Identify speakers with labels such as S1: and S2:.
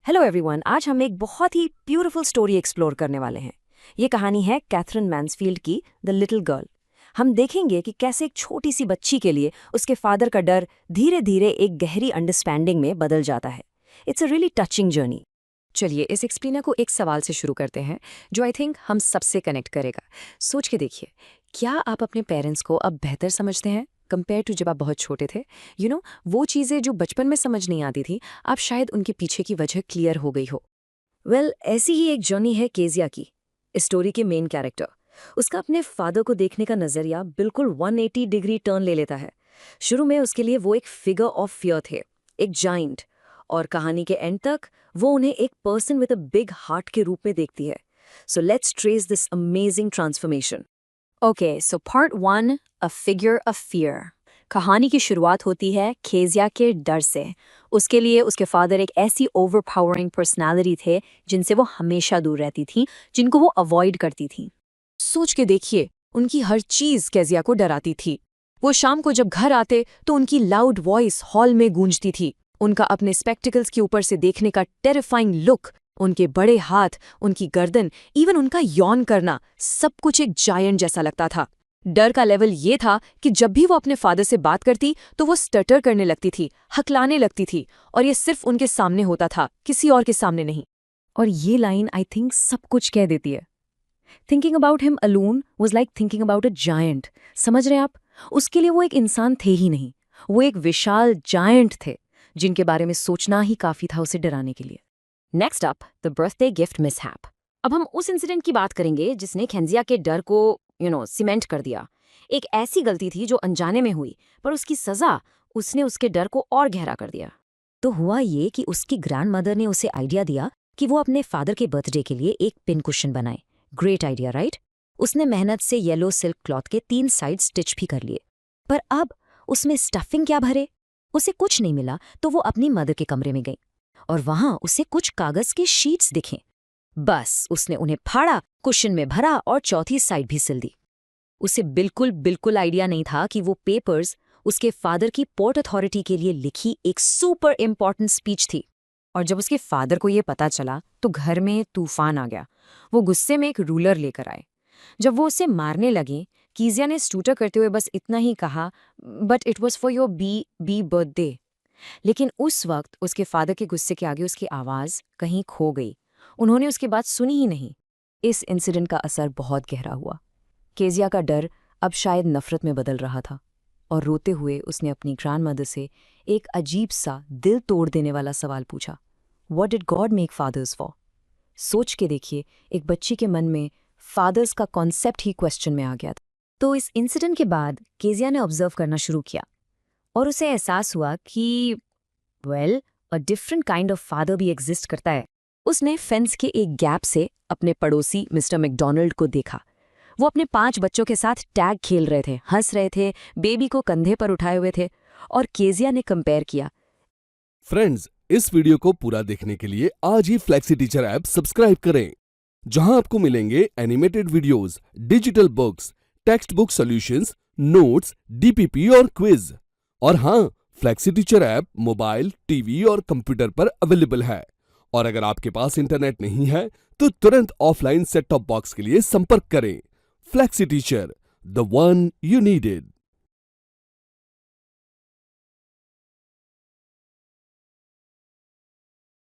S1: Hello everyone, आज हम एक बहुत ही ब्यूटीफुल स्टोरी एक्सप्लोर करने वाले हैं। ये कहानी है कैथरीन मैन्सफील्ड की द लिटिल गर्ल। हम देखेंगे कि कैसे एक छोटी सी बच्ची के लिए उसके फादर का डर धीरे धीरे एक गहरी अंडरस्टैंडिंग में बदल जाता है। It's a really touching journey.
S2: चलिए इस एक्सप्लेनर को एक सवाल से शुरू करते हैं जो आई थिंक हम सबसे कनेक्ट करेगा। सोच के देखिए, क्या आप अपने पेरेंट्स को अब बेहतर समझते हैं कंपेयर टू जब आप बहुत छोटे थे? वो चीज़ें जो बचपन में समझ नहीं आती थी, आप शायद उनके पीछे की वजह क्लियर हो गई हो।
S1: ऐसी ही एक जर्नी है केजिया की, इस स्टोरी के मेन कैरेक्टर। उसका अपने फादर को देखने का नजरिया बिल्कुल 180 डिग्री टर्न ले लेता है। शुरू में उसके लिए वो एक फिगर ऑफ फियर थे, एक जाइंट, और कहानी के एंड तक वो उन्हें एक person with a big heart के रूप में देखती है। So let's trace this amazing transformation.
S2: Okay, so part 1, a figure of fear. कहानी की शुरुआत होती है केजिया के डर से। उसके लिए उसके फादर एक ऐसी ओवरपावरिंग पर्सनालिटी थे जिनसे वो हमेशा दूर रहती थी, जिनको वो अवॉइड करती थी। सोच के देखिए, उनकी हर चीज केजिया को डराती थी। वो शाम को जब घर आते तो उनकी लाउड वॉइस हॉल में गूंजती थी। उनका अपने स्पेक्टिकल्स के ऊपर से देखने का टेरिफाइंग लुक, उनके बड़े हाथ, उनकी गर्दन, इवन उनका यौन करना, सब कुछ एक जायंट जैसा लगता था। डर का लेवल ये था कि जब भी वो अपने फादर से बात करती तो वो स्टटर करने लगती थी, हकलाने लगती थी, और ये सिर्फ उनके सामने होता था, किसी और के सामने नहीं।
S1: और ये लाइन आई थिंक सब कुछ कह देती है। Thinking about him alone was like thinking about a giant. समझ रहे हैं आप? उसके लिए वो एक इंसान थे ही नहीं, वो एक विशाल जायंट थे जिनके बारे में सोचना ही काफी था उसे डराने के लिए।
S2: Next up, the birthday gift mishap. अब हम उस इंसिडेंट की बात करेंगे जिसने खेंजिया के डर को सीमेंट कर दिया। एक ऐसी गलती थी जो अनजाने में हुई, पर उसकी सजा उसने उसके डर को और गहरा कर दिया।
S1: तो हुआ ये कि उसकी ग्रैंडमदर ने उसे आइडिया दिया कि वो अपने फादर के बर्थडे के लिए एक पिन कुशन बनाए। Great idea, right? उसने मेहनत से येलो सिल्क क्लॉथ के 3 साइड स्टिच भी कर लिए। पर अब उसमें स्टफिंग क्या भरे? उसे कुछ नहीं मिला, तो वो अपनी मदर के कमरे में गई और वहां उसे कुछ कागज के शीट्स दिखे। बस उसने उन्हें फाड़ा, कुशन में भरा और चौथी साइड भी सिल दी। उसे बिल्कुल बिल्कुल आइडिया नहीं था कि वो पेपर्स उसके फादर की पोर्ट अथॉरिटी के लिए लिखी एक सुपर इम्पॉर्टेंट स्पीच थी।
S2: और जब उसके फादर को ये पता चला तो घर में तूफान आ गया। वो गुस्से में एक रूलर लेकर आए। जब वो उसे मारने लगे, कीजिया ने स्टूटर करते हुए बस इतना ही कहा, but it was for your be birthday. लेकिन उस वक्त उसके फादर के गुस्से के आगे उसकी आवाज़ कहीं खो गई। उन्होंने उसकी बात सुनी ही नहीं।
S1: इस इंसिडेंट का असर बहुत गहरा हुआ। केजिया का डर अब शायद नफरत में बदल रहा था, और रोते हुए उसने अपनी ग्रैंडमदर से एक अजीब सा दिल तोड़ देने वाला सवाल पूछा, what did God make fathers for? सोच के देखिए, एक बच्ची के मन में फादर्स का कॉन्सेप्ट ही क्वेश्चन में आ गया था। तो इस इंसिडेंट के बाद केजिया ने ऑब्जर्व करना शुरू किया और उसे एहसास हुआ कि a different kind of father भी एग्जिस्ट करता है। उसने फेंस के एक गैप से अपने पड़ोसी मिस्टर मैकडोनाल्ड को देखा। वो अपने 5 बच्चों के साथ टैग खेल रहे थे, हंस रहे थे, बेबी को कंधे पर उठाए हुए थे, और केजिया ने कंपेयर किया।
S3: फ्रेंड्स, इस वीडियो को पूरा देखने के लिए आज ही फ्लेक्सी टीचर ऐप सब्सक्राइब करें, जहां आपको मिलेंगे animated videos, digital books, text book solutions, notes, DPP और क्विज। और हाँ, flexi teacher app mobile, TV और कंप्यूटर पर अवेलेबल है। और अगर आपके पास इंटरनेट नहीं है तो तुरंत ऑफलाइन सेट टॉप बॉक्स के लिए संपर्क करें। Flexi teacher, the one you needed.